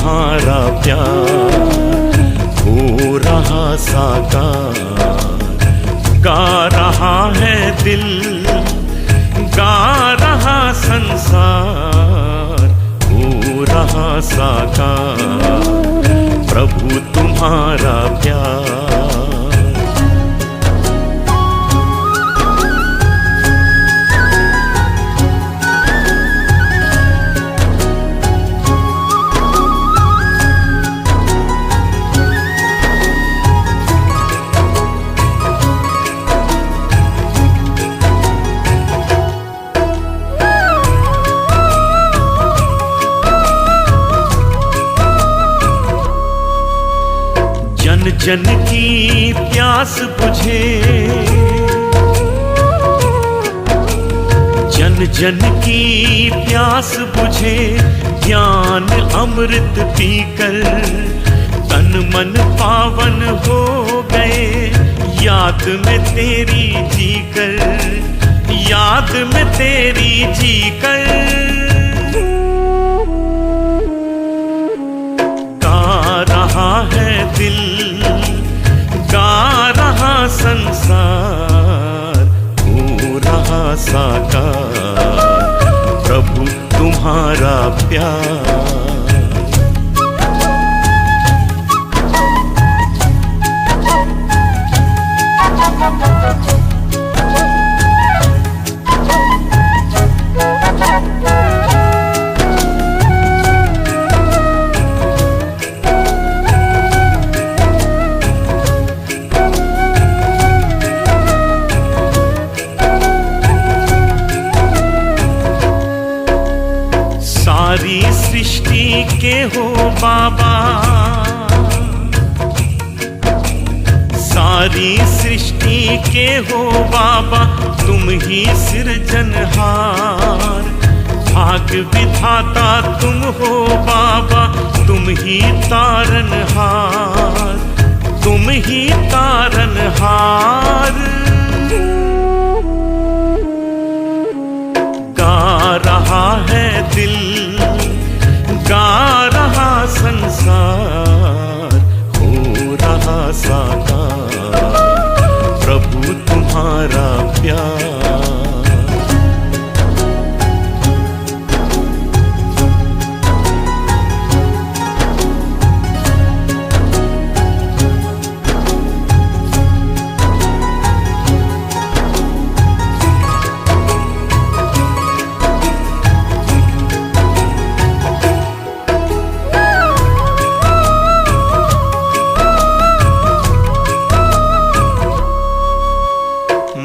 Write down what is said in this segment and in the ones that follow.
तुम्हारा प्यार हो रहा साकार। गा रहा है दिल, गा रहा संसार, हो रहा साकार प्रभु तुम्हारा प्यार। जन जन की प्यास बुझे, जन जन की प्यास बुझे, ज्ञान अमृत पीकर तन मन पावन हो गए। याद में तेरी जीकर, याद में तेरी जीकर, गा रहा है दिल, गा रहा संसार, हो रहा साकार प्रभु तुम्हारा प्यार। सारी सृष्टि के हो बाबा, सारी सृष्टि के हो बाबा, तुम ही सृजनहार। भाग विधाता तुम हो बाबा, तुम ही तारनहार, तुम ही तारनहार। गा रहा है दिल, गा रहा संसार, हो रहा साकार प्रभु तुम्हारा प्यार।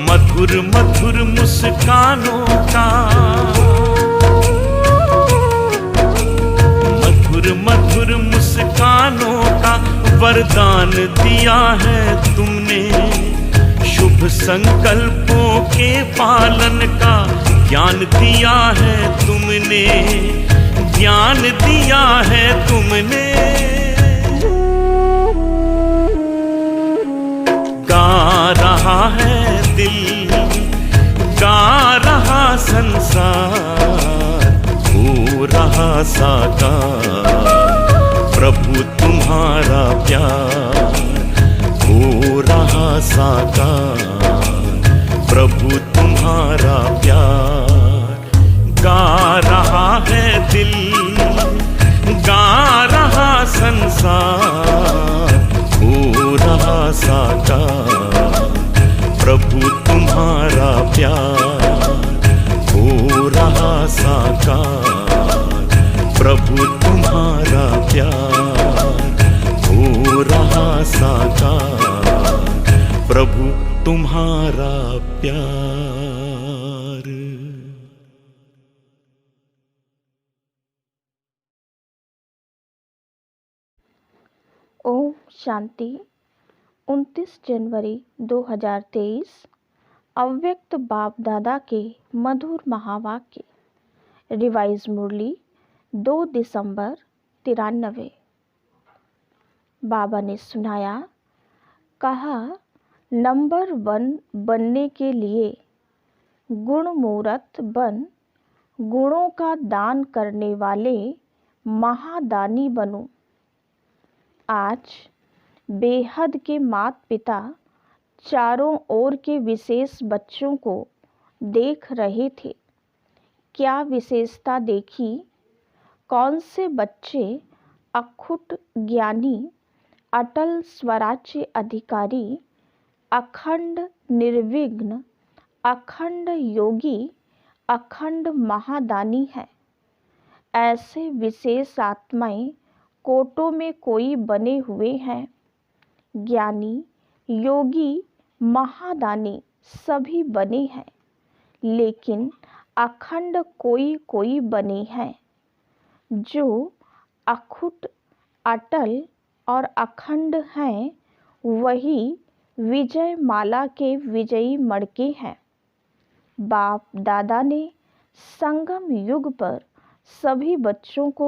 मधुर मधुर मुस्कानों का, मधुर मधुर मुस्कानों का वरदान दिया है तुमने। शुभ संकल्पों के पालन का ज्ञान दिया है तुमने, ज्ञान दिया है तुमने। गा रहा है दिल, गा रहा संसार, हो रहा साकार प्रभु तुम्हारा प्यार, हो रहा साकार प्रभु तुम्हारा प्यार। गा रहा है दिल, गा रहा संसार, हो रहा साकार प्रभु तुम्हारा प्यार, हो रहा साकार प्रभु तुम्हारा प्यार, हो रहा साकार प्रभु तुम्हारा प्यार। ओम शांति। 29 जनवरी 2023 अव्यक्त बाप दादा के मधुर महावाक्य। रिवाइज मुरली 2 दिसंबर 93। बाबा ने सुनाया, कहा, नंबर 1 बनने के लिए गुण मूरत बन, गुणों का दान करने वाले महादानी बनूं। आज बेहद के माता पिता चारों ओर के विशेष बच्चों को देख रहे थे। क्या विशेषता देखी? कौन से बच्चे अखुट ज्ञानी, अटल स्वराज्य अधिकारी, अखंड निर्विघ्न, अखंड योगी, अखंड महादानी है। ऐसे विशेष आत्माएं कोटों में कोई बने हुए हैं। ज्ञानी, योगी, महादानी सभी बने हैं, लेकिन अखंड कोई कोई बने हैं। जो अखुट, अटल और अखंड हैं, वही विजय माला के विजयी मड़के हैं। बाप दादा ने संगम युग पर सभी बच्चों को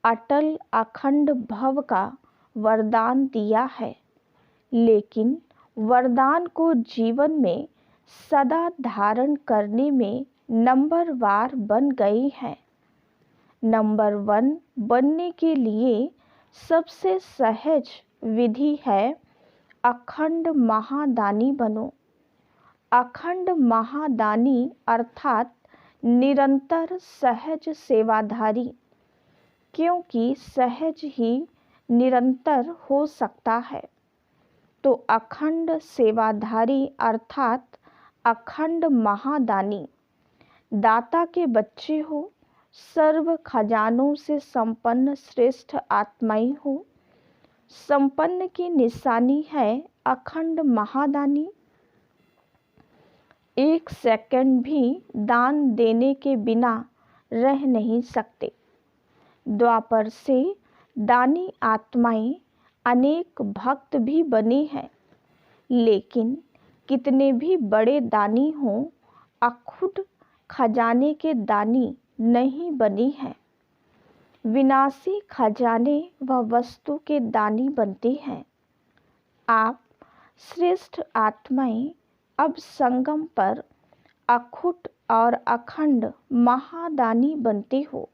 अटल अखंड भव का वरदान दिया है, लेकिन वरदान को जीवन में सदा धारण करने में नंबरवार बन गए हैं। नंबर 1 बनने के लिए सबसे सहज विधि है अखंड महादानी बनो। अखंड महादानी अर्थात निरंतर सहज सेवाधारी, क्योंकि सहज ही निरंतर हो सकता है। तो अखंड सेवाधारी अर्थात अखंड महादानी, दाता के बच्चे हो, सर्व खजानों से संपन्न श्रेष्ठ आत्माएं हो। संपन्न की निशानी है अखंड महादानी। एक सेकंड भी दान देने के बिना रह नहीं सकते। द्वापर से दानी आत्माएं अनेक भक्त भी बने हैं, लेकिन कितने भी बड़े दानी हों, अखुट खजाने के दानी नहीं बने हैं। विनाशी खजाने व वस्तु के दानी बनते हैं। आप श्रेष्ठ आत्माएं अब संगम पर अखुट और अखंड महादानी बनते हो।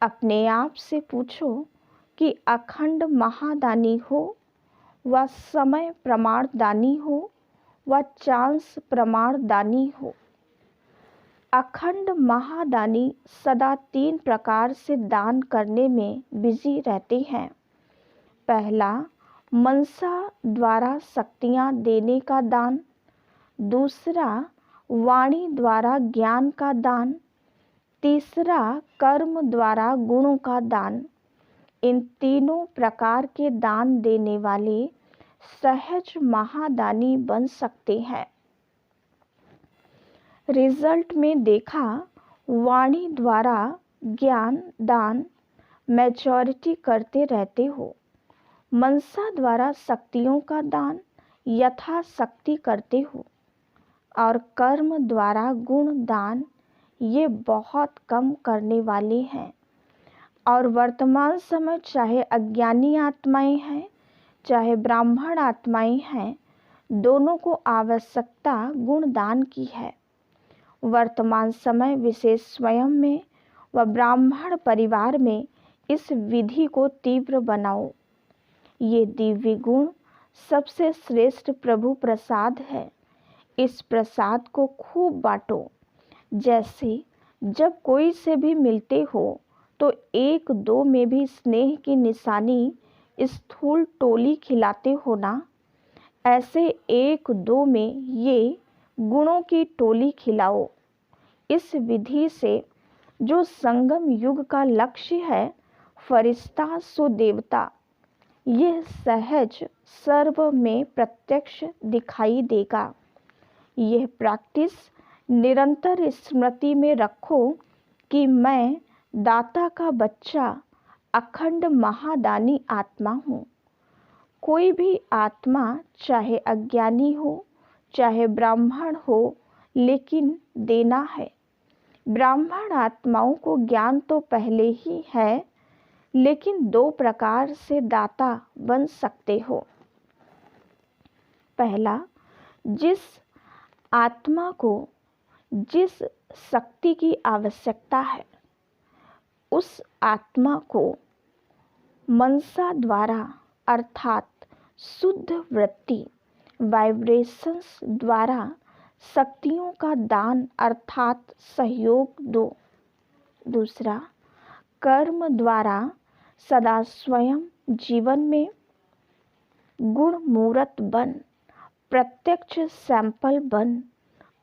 अपने आप से पूछो कि अखंड महादानी हो व समय प्रमाण दानी हो व चांस प्रमाण दानी हो। अखंड महादानी सदा 3 प्रकार से दान करने में बिजी रहते हैं। पहला, मनसा द्वारा शक्तियाँ देने का दान। दूसरा, वाणी द्वारा ज्ञान का दान। तीसरा, कर्म द्वारा गुणों का दान। इन तीनों प्रकार के दान देने वाले सहज महादानी बन सकते हैं। रिजल्ट में देखा, वाणी द्वारा ज्ञान दान मेजॉरिटी करते रहते हो। मनसा द्वारा शक्तियों का दान यथाशक्ति करते हो, और कर्म द्वारा गुण दान ये बहुत कम करने वाले हैं। और वर्तमान समय चाहे अज्ञानी आत्माएं हैं, चाहे ब्राह्मण आत्माएं हैं, दोनों को आवश्यकता गुण दान की है। वर्तमान समय विशेष स्वयं में व ब्राह्मण परिवार में इस विधि को तीव्र बनाओ। ये दिव्य गुण सबसे श्रेष्ठ प्रभु प्रसाद है। इस प्रसाद को खूब बांटो। जैसे जब कोई से भी मिलते हो तो 1-2 में भी स्नेह की निशानी स्थूल टोली खिलाते हो ना, ऐसे 1-2 में ये गुणों की टोली खिलाओ। इस विधि से जो संगम युग का लक्ष्य है, फरिश्ता सो देवता, यह सहज सर्व में प्रत्यक्ष दिखाई देगा। यह प्रैक्टिस निरंतर स्मृति में रखो कि मैं दाता का बच्चा अखंड महादानी आत्मा हूँ। कोई भी आत्मा चाहे अज्ञानी हो चाहे ब्राह्मण हो, लेकिन देना है। ब्राह्मण आत्माओं को ज्ञान तो पहले ही है, लेकिन 2 प्रकार से दाता बन सकते हो। पहला, जिस आत्मा को जिस शक्ति की आवश्यकता है उस आत्मा को मनसा द्वारा अर्थात शुद्ध वृत्ति वाइब्रेशंस द्वारा शक्तियों का दान अर्थात सहयोग दो। दूसरा, कर्म द्वारा सदा स्वयं जीवन में गुण मूर्त बन, प्रत्यक्ष सैंपल बन,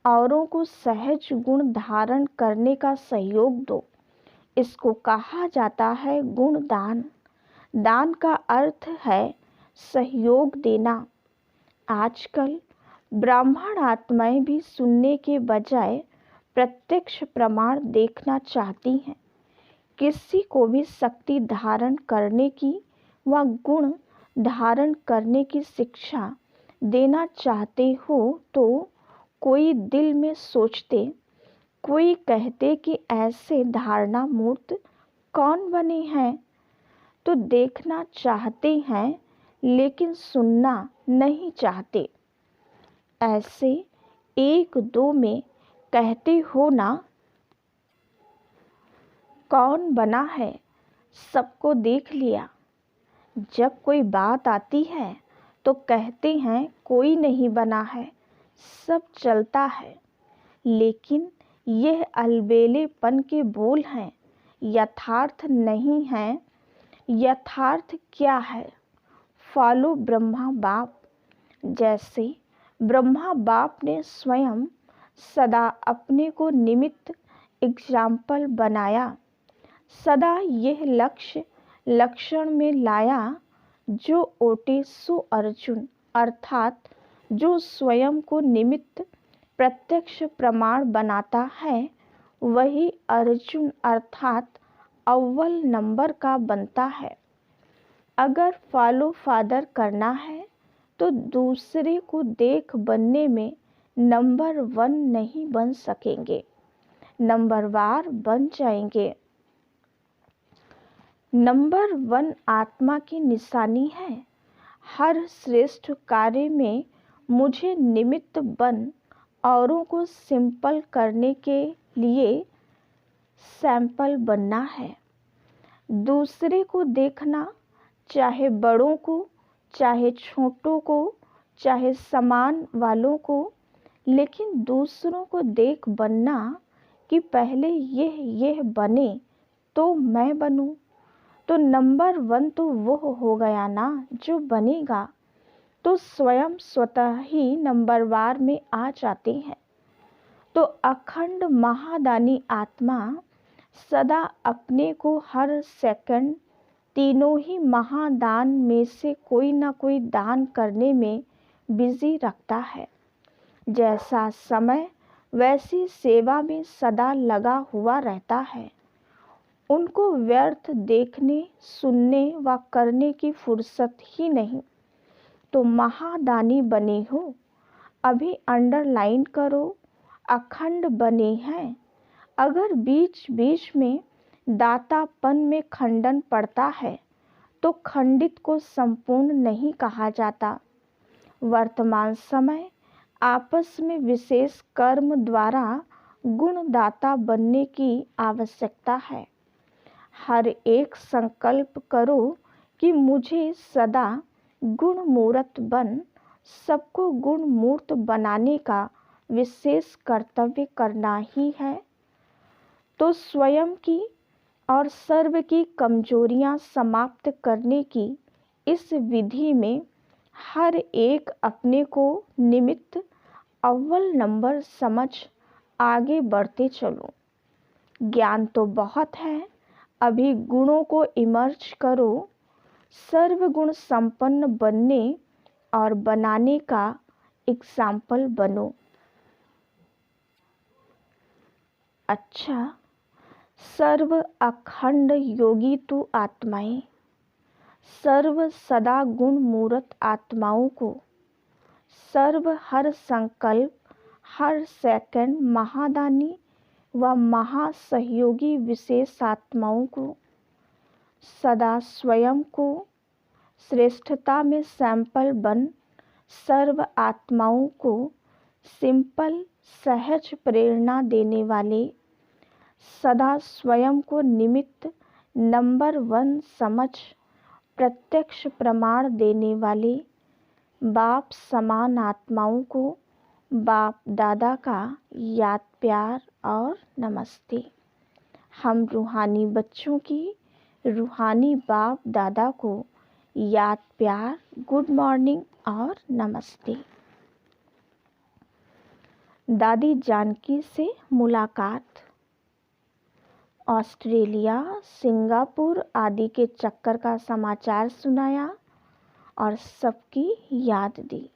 औरों को सहज गुण धारण करने का सहयोग दो। इसको कहा जाता है गुण दान। दान का अर्थ है सहयोग देना। आजकल ब्राह्मण आत्माएं भी सुनने के बजाय प्रत्यक्ष प्रमाण देखना चाहती हैं। किसी को भी शक्ति धारण करने की व गुण धारण करने की शिक्षा देना चाहते हो तो कोई दिल में सोचते, कोई कहते कि ऐसे धारणा मूर्त कौन बने हैं, तो देखना चाहते हैं लेकिन सुनना नहीं चाहते। ऐसे एक दो में कहते हो ना, कौन बना है, सबको देख लिया। जब कोई बात आती है तो कहते हैं कोई नहीं बना है, सब चलता है। लेकिन यह अलबेलेपन के बोल हैं, यथार्थ नहीं हैं। यथार्थ क्या है? फॉलो ब्रह्मा बाप। जैसे ब्रह्मा बाप ने स्वयं सदा अपने को निमित्त एग्जाम्पल बनाया, सदा यह लक्ष्य लक्षण में लाया, जो ओटे सो अर्जुन अर्थात जो स्वयं को निमित्त प्रत्यक्ष प्रमाण बनाता है, वही अर्जुन अर्थात अव्वल नंबर का बनता है। अगर फॉलो फादर करना है तो दूसरे को देख बनने में नंबर 1 नहीं बन सकेंगे, नंबरवार बन जाएंगे। नंबर 1 आत्मा की निशानी है। हर श्रेष्ठ कार्य में मुझे निमित्त बन औरों को सिंपल करने के लिए सैंपल बनना है। दूसरे को देखना, चाहे बड़ों को, चाहे छोटों को, चाहे समान वालों को, लेकिन दूसरों को देख बनना कि पहले यह बने तो मैं बनूं। तो नंबर 1 तो वो हो गया ना जो बनेगा, तो स्वयं स्वतः ही नंबरवार में आ जाते हैं। तो अखंड महादानी आत्मा सदा अपने को हर सेकंड तीनों ही महादान में से कोई ना कोई दान करने में बिजी रखता है। जैसा समय वैसी सेवा में सदा लगा हुआ रहता है। उनको व्यर्थ देखने, सुनने व करने की फुर्सत ही नहीं। तो महादानी बने हो, अभी अंडरलाइन करो, अखंड बने हैं। अगर बीच बीच में दातापन में खंडन पड़ता है तो खंडित को संपूर्ण नहीं कहा जाता। वर्तमान समय आपस में विशेष कर्म द्वारा गुणदाता बनने की आवश्यकता है। हर एक संकल्प करो कि मुझे सदा गुण मूर्त बन सबको गुण मूर्त बनाने का विशेष कर्तव्य करना ही है। तो स्वयं की और सर्व की कमजोरियां समाप्त करने की इस विधि में हर एक अपने को निमित्त अव्वल नंबर समझ आगे बढ़ते चलो। ज्ञान तो बहुत है, अभी गुणों को इमर्ज करो, सर्वगुण संपन्न बनने और बनाने का एग्जाम्पल बनो। अच्छा, सर्व अखंड योगी तू आत्माएं, सर्व सदा गुण मूर्त आत्माओं को, सर्व हर संकल्प हर सेकंड महादानी व महासहयोगी विशेष आत्माओं को, सदा स्वयं को श्रेष्ठता में सैंपल बन सर्व आत्माओं को सिंपल सहज प्रेरणा देने वाले, सदा स्वयं को निमित्त नंबर 1 समझ प्रत्यक्ष प्रमाण देने वाले बाप समान आत्माओं को बाप दादा का याद प्यार और नमस्ते। हम रूहानी बच्चों की रूहानी बाप दादा को याद प्यार गुड मॉर्निंग और नमस्ते। दादी जानकी से मुलाकात। ऑस्ट्रेलिया, सिंगापुर आदि के चक्कर का समाचार सुनाया और सबकी याद दी।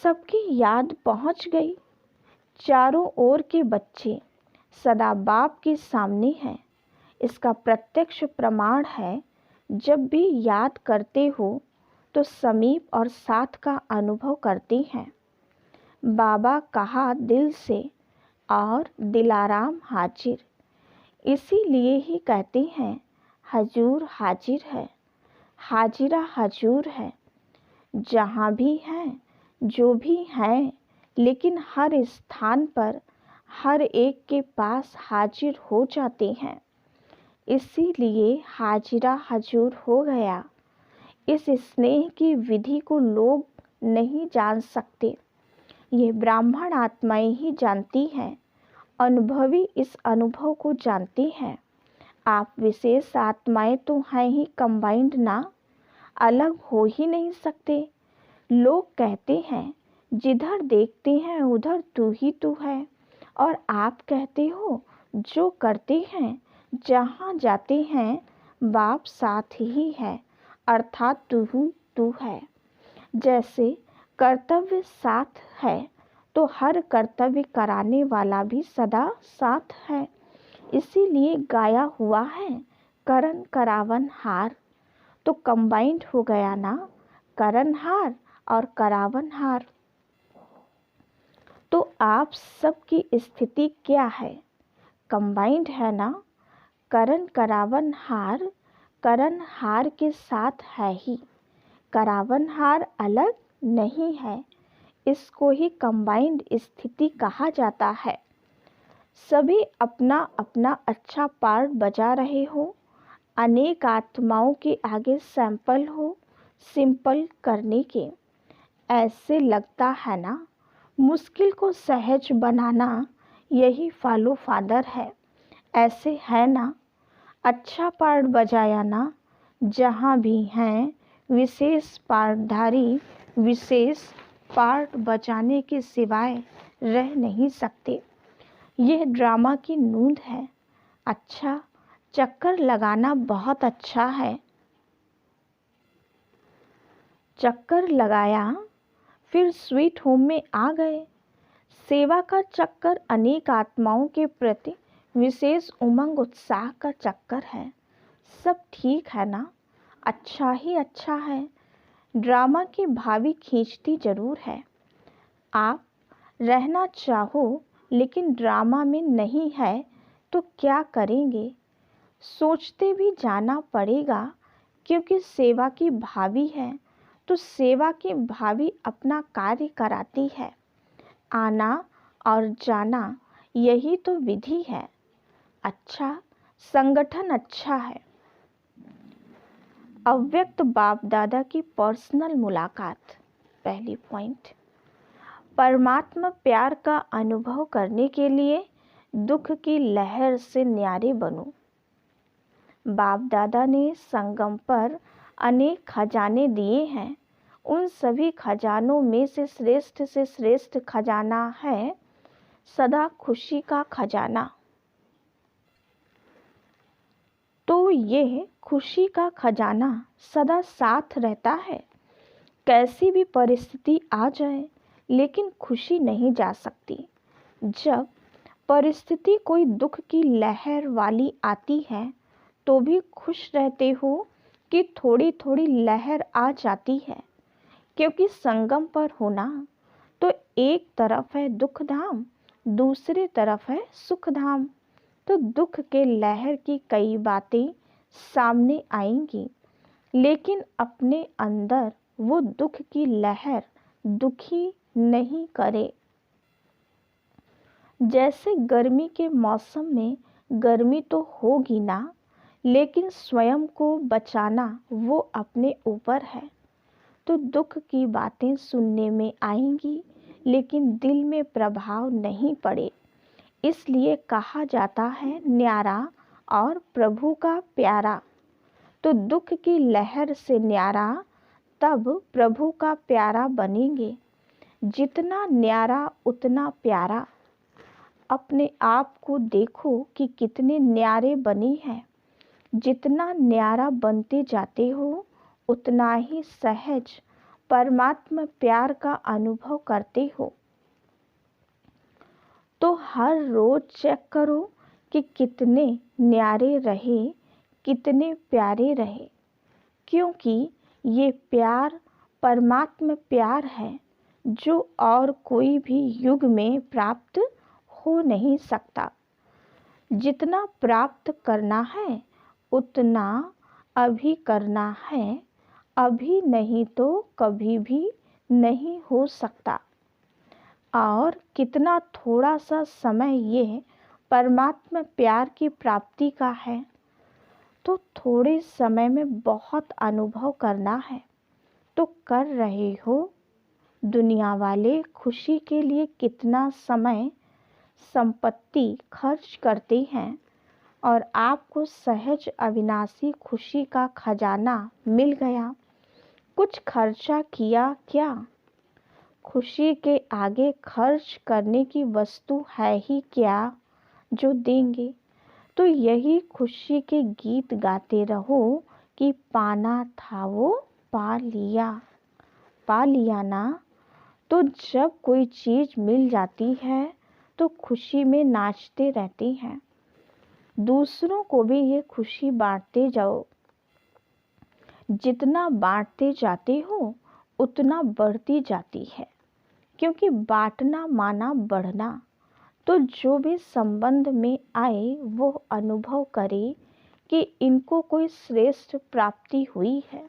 सबकी याद पहुंच गई। चारों ओर के बच्चे सदा बाप के सामने हैं। इसका प्रत्यक्ष प्रमाण है। जब भी याद करते हो तो समीप और साथ का अनुभव करते हैं। बाबा कहा दिल से और दिलाराम हाजिर। इसीलिए ही कहते हैं हजूर हाजिर है, हाजिरा हजूर है। जहाँ भी हैं, जो भी हैं, लेकिन हर स्थान पर हर एक के पास हाजिर हो जाते हैं। इसीलिए हाजिरा हजूर हो गया। इस स्नेह की विधि को लोग नहीं जान सकते। ये ब्राह्मण आत्माएं ही जानती हैं। अनुभवी इस अनुभव को जानते हैं। आप विशेष आत्माएं तो हैं ही कंबाइंड ना, अलग हो ही नहीं सकते। लोग कहते हैं जिधर देखते हैं उधर तू ही तू है, और आप कहते हो जो करते हैं जहाँ जाते हैं बाप साथ ही है, अर्थात तू है। जैसे कर्तव्य साथ है तो हर कर्तव्य कराने वाला भी सदा साथ है। इसीलिए गाया हुआ है करण करावन हार। तो कंबाइंड हो गया ना, करण हार और करावन हार। तो आप सबकी स्थिति क्या है? कंबाइंड है ना। करण करावन हार के साथ है ही, करावन हार अलग नहीं है। इसको ही कंबाइंड स्थिति कहा जाता है। सभी अपना अपना अच्छा पार्ट बजा रहे हो। अनेक आत्माओं के आगे सैंपल हो सिंपल करने के। ऐसे लगता है ना, मुश्किल को सहज बनाना यही फॉलो फादर है। ऐसे है ना, अच्छा पार्ट बजाया ना। जहाँ भी हैं विशेष पार्टधारी विशेष पार्ट बजाने के सिवाय रह नहीं सकते। यह ड्रामा की नूंद है। अच्छा, चक्कर लगाना बहुत अच्छा है। चक्कर लगाया, फिर स्वीट होम में आ गए। सेवा का चक्कर अनेक आत्माओं के प्रति विशेष उमंग उत्साह का चक्कर है। सब ठीक है ना, अच्छा ही अच्छा है। ड्रामा की भावी खींचती जरूर है। आप रहना चाहो लेकिन ड्रामा में नहीं है तो क्या करेंगे? सोचते भी जाना पड़ेगा, क्योंकि सेवा की भावी है तो सेवा की भावी अपना कार्य कराती है। आना और जाना यही तो विधि है। अच्छा, संगठन अच्छा है। अव्यक्त बाप दादा की पर्सनल मुलाकात। पहली पॉइंट, परमात्मा प्यार का अनुभव करने के लिए दुख की लहर से न्यारे बनो। बाप दादा ने संगम पर अनेक खजाने दिए हैं। उन सभी खजानों में से श्रेष्ठ खजाना है सदा खुशी का खजाना। तो ये खुशी का खजाना सदा साथ रहता है। कैसी भी परिस्थिति आ जाए लेकिन खुशी नहीं जा सकती। जब परिस्थिति कोई दुख की लहर वाली आती है तो भी खुश रहते हो कि थोड़ी थोड़ी लहर आ जाती है, क्योंकि संगम पर होना तो एक तरफ है दुख धाम, दूसरी तरफ है सुख धाम। तो दुख के लहर की कई बातें सामने आएंगी, लेकिन अपने अंदर वो दुख की लहर दुखी नहीं करे। जैसे गर्मी के मौसम में गर्मी तो होगी ना, लेकिन स्वयं को बचाना वो अपने ऊपर है। तो दुख की बातें सुनने में आएंगी लेकिन दिल में प्रभाव नहीं पड़े, इसलिए कहा जाता है न्यारा और प्रभु का प्यारा। तो दुख की लहर से न्यारा तब प्रभु का प्यारा बनेंगे। जितना न्यारा उतना प्यारा। अपने आप को देखो कि कितने न्यारे बने हैं। जितना न्यारा बनते जाते हो उतना ही सहज परमात्मा प्यार का अनुभव करते हो। तो हर रोज चेक करो कि कितने न्यारे रहे, कितने प्यारे रहे, क्योंकि ये प्यार परमात्मा प्यार है जो और कोई भी युग में प्राप्त हो नहीं सकता। जितना प्राप्त करना है उतना अभी करना है, अभी नहीं तो कभी भी नहीं हो सकता। और कितना थोड़ा सा समय ये परमात्मा प्यार की प्राप्ति का है, तो थोड़े समय में बहुत अनुभव करना है। तो कर रहे हो। दुनिया वाले खुशी के लिए कितना समय संपत्ति खर्च करते हैं और आपको सहज अविनाशी खुशी का खजाना मिल गया। कुछ खर्चा किया क्या? खुशी के आगे खर्च करने की वस्तु है ही क्या जो देंगे? तो यही खुशी के गीत गाते रहो कि पाना था वो पा लिया ना। तो जब कोई चीज़ मिल जाती है तो खुशी में नाचते रहते हैं। दूसरों को भी ये खुशी बांटते जाओ। जितना बांटते जाते हो उतना बढ़ती जाती है, क्योंकि बांटना माना बढ़ना। तो जो भी संबंध में आए वो अनुभव करे कि इनको कोई श्रेष्ठ प्राप्ति हुई है,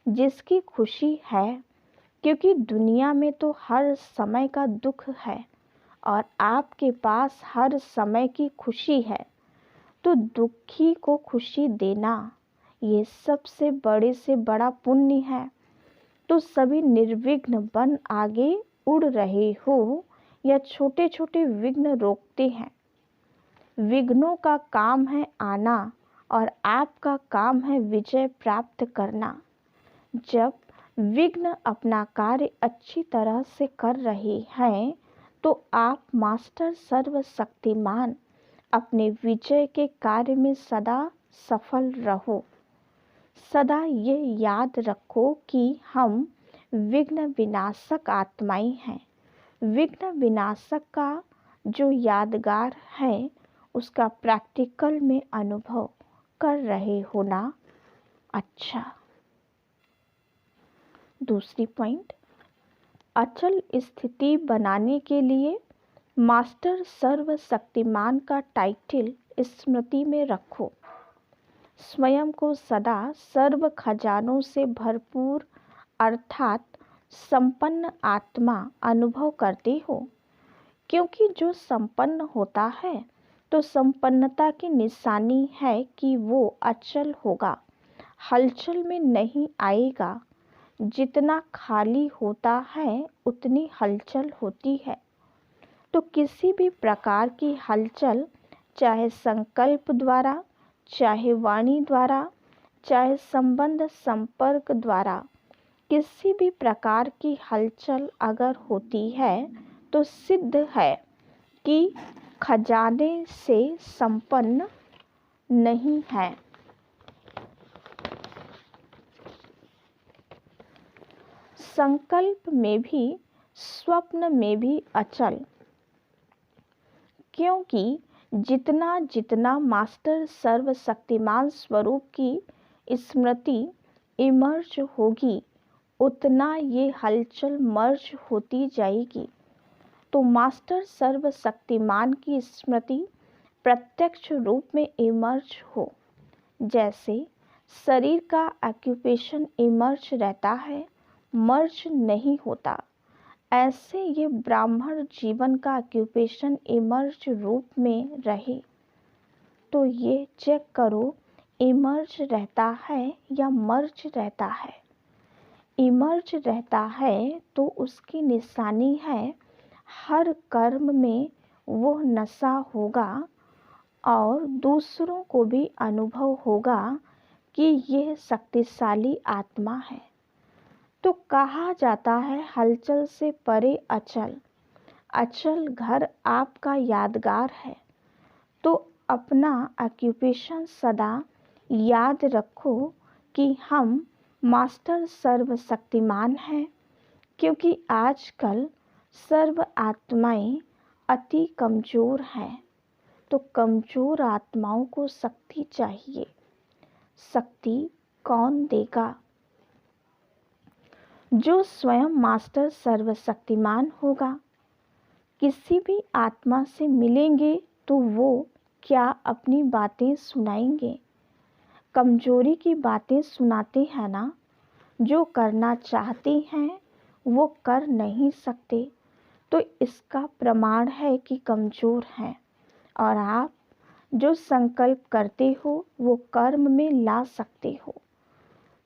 जिसकी खुशी है। क्योंकि दुनिया में तो हर समय का दुख है और आपके पास हर समय की खुशी है। तो दुखी को खुशी देना ये सबसे बड़े से बड़ा पुण्य है। तो सभी निर्विघ्न बन आगे उड़ रहे हो या छोटे छोटे विघ्न रोकते हैं। विघ्नों का काम है आना और आपका काम है विजय प्राप्त करना। जब विघ्न अपना कार्य अच्छी तरह से कर रहे हैं तो आप मास्टर सर्वशक्तिमान अपने विजय के कार्य में सदा सफल रहो। सदा ये याद रखो कि हम विघ्न विनाशक आत्माएं हैं। विघ्न विनाशक का जो यादगार है उसका प्रैक्टिकल में अनुभव कर रहे हो ना। अच्छा, दूसरी पॉइंट, अचल स्थिति बनाने के लिए मास्टर सर्वशक्तिमान का टाइटल स्मृति में रखो। स्वयं को सदा सर्व खजानों से भरपूर अर्थात संपन्न आत्मा अनुभव करते हो। क्योंकि जो संपन्न होता है तो संपन्नता की निशानी है कि वो अचल होगा, हलचल में नहीं आएगा। जितना खाली होता है उतनी हलचल होती है। तो किसी भी प्रकार की हलचल, चाहे संकल्प द्वारा, चाहे वाणी द्वारा, चाहे संबंध संपर्क द्वारा, किसी भी प्रकार की हलचल अगर होती है तो सिद्ध है कि खजाने से संपन्न नहीं है। संकल्प में भी स्वप्न में भी अचल। क्योंकि जितना जितना मास्टर सर्वशक्तिमान स्वरूप की स्मृति इमर्ज होगी उतना ये हलचल मर्ज होती जाएगी। तो मास्टर सर्वशक्तिमान की स्मृति प्रत्यक्ष रूप में इमर्ज हो। जैसे शरीर का ऑक्यूपेशन इमर्ज रहता है, मर्ज नहीं होता, ऐसे ये ब्राह्मण जीवन का ऑक्यूपेशन इमर्ज रूप में रहे। तो ये चेक करो इमर्ज रहता है या मर्ज रहता है। इमर्ज रहता है तो उसकी निशानी है हर कर्म में वो नशा होगा और दूसरों को भी अनुभव होगा कि यह शक्तिशाली आत्मा है। तो कहा जाता है हलचल से परे अचल, अचल घर आपका यादगार है। तो अपना ऑक्यूपेशन सदा याद रखो कि हम मास्टर सर्वशक्तिमान हैं, क्योंकि आजकल सर्व आत्माएं अति कमज़ोर हैं। तो कमज़ोर आत्माओं को शक्ति चाहिए। शक्ति कौन देगा? जो स्वयं मास्टर सर्वशक्तिमान होगा। किसी भी आत्मा से मिलेंगे तो वो क्या अपनी बातें सुनाएंगे? कमजोरी की बातें सुनाते हैं ना। जो करना चाहते हैं वो कर नहीं सकते, तो इसका प्रमाण है कि कमज़ोर हैं। और आप जो संकल्प करते हो वो कर्म में ला सकते हो।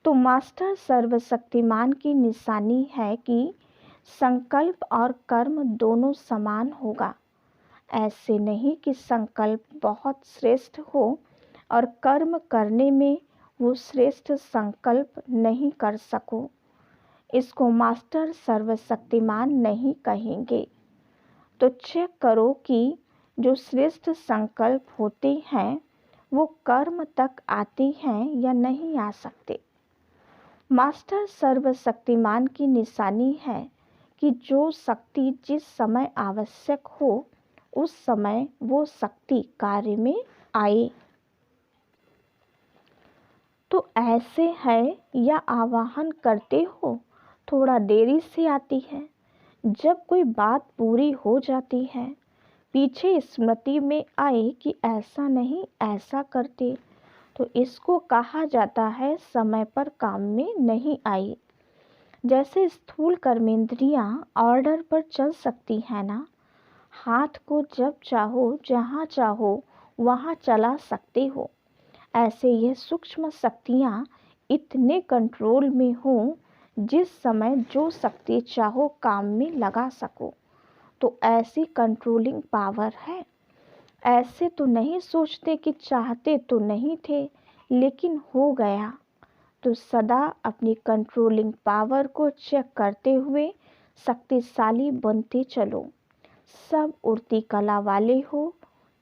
तो मास्टर सर्वशक्तिमान की निशानी है कि संकल्प और कर्म दोनों समान होगा। ऐसे नहीं कि संकल्प बहुत श्रेष्ठ हो और कर्म करने में वो श्रेष्ठ संकल्प नहीं कर सको। इसको मास्टर सर्वशक्तिमान नहीं कहेंगे। तो चेक करो कि जो श्रेष्ठ संकल्प होते हैं वो कर्म तक आते हैं या नहीं आ सकते। मास्टर सर्वशक्तिमान की निशानी है कि जो शक्ति जिस समय आवश्यक हो उस समय वो शक्ति कार्य में आए। तो ऐसे है या आवाहन करते हो थोड़ा देरी से आती है। जब कोई बात पूरी हो जाती है पीछे स्मृति में आए कि ऐसा नहीं ऐसा करते, तो इसको कहा जाता है समय पर काम में नहीं आई। जैसे स्थूल कर्मेंद्रियां ऑर्डर पर चल सकती है ना। हाथ को जब चाहो जहाँ चाहो वहाँ चला सकते हो। ऐसे ये सूक्ष्म शक्तियाँ इतने कंट्रोल में हों जिस समय जो शक्ति चाहो काम में लगा सको। तो ऐसी कंट्रोलिंग पावर है। ऐसे तो नहीं सोचते कि चाहते तो नहीं थे लेकिन हो गया। तो सदा अपनी कंट्रोलिंग पावर को चेक करते हुए शक्तिशाली बनते चलो। सब उड़ती कला वाले हो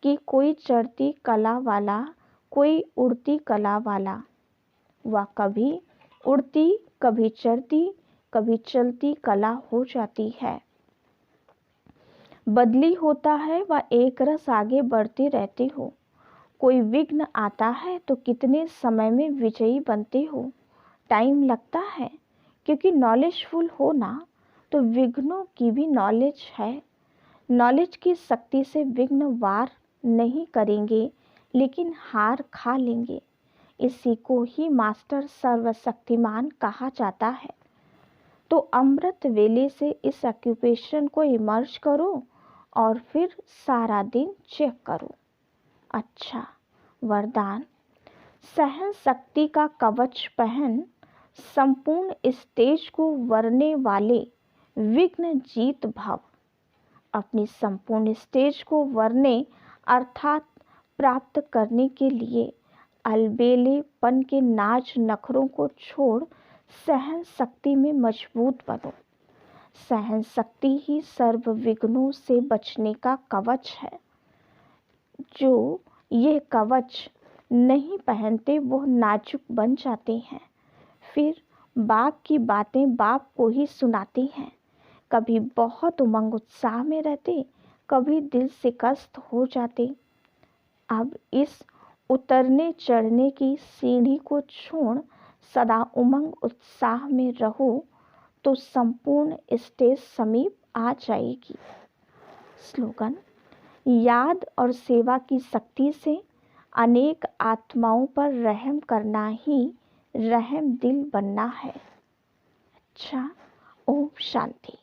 कि कोई चढ़ती कला वाला, कोई उड़ती कला वाला। वह कभी उड़ती, कभी चढ़ती, कभी चलती कला हो जाती है। बदली होता है वह एक रस आगे बढ़ते रहते हो। कोई विघ्न आता है तो कितने समय में विजयी बनते हो। टाइम लगता है क्योंकि नॉलेजफुल हो ना, तो विघ्नों की भी नॉलेज है। नॉलेज की शक्ति से विघ्न वार नहीं करेंगे लेकिन हार खा लेंगे। इसी को ही मास्टर सर्वशक्तिमान कहा जाता है। तो अमृत वेले से इस ऑक्यूपेशन को इमर्ज करो और फिर सारा दिन चेक करो। अच्छा, वरदान। सहन शक्ति का कवच पहन संपूर्ण स्टेज को वरने वाले विघ्न जीत भव। अपनी संपूर्ण स्टेज को वरने अर्थात प्राप्त करने के लिए अलबेलेपन के नाज नखरों को छोड़ सहन शक्ति में मजबूत बनो। सहन शक्ति ही सर्व विघ्नों से बचने का कवच है। जो ये कवच नहीं पहनते वो नाजुक बन जाते हैं। फिर बाप की बातें बाप को ही सुनाते हैं। कभी बहुत उमंग उत्साह में रहते, कभी दिल से कष्ट हो जाते। अब इस उतरने चढ़ने की सीढ़ी को छोड़ सदा उमंग उत्साह में रहो तो संपूर्ण स्टेज समीप आ जाएगी। स्लोगन। याद और सेवा की शक्ति से अनेक आत्माओं पर रहम करना ही रहम दिल बनना है। अच्छा, ओम शांति।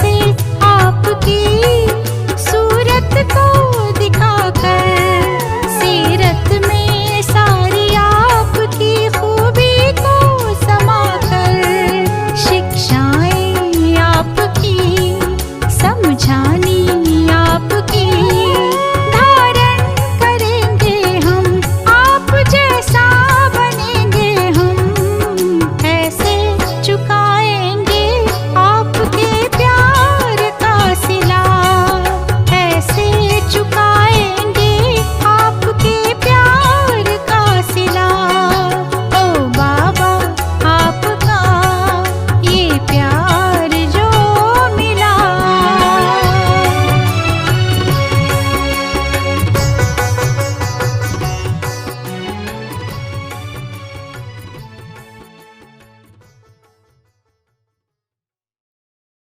से आपकी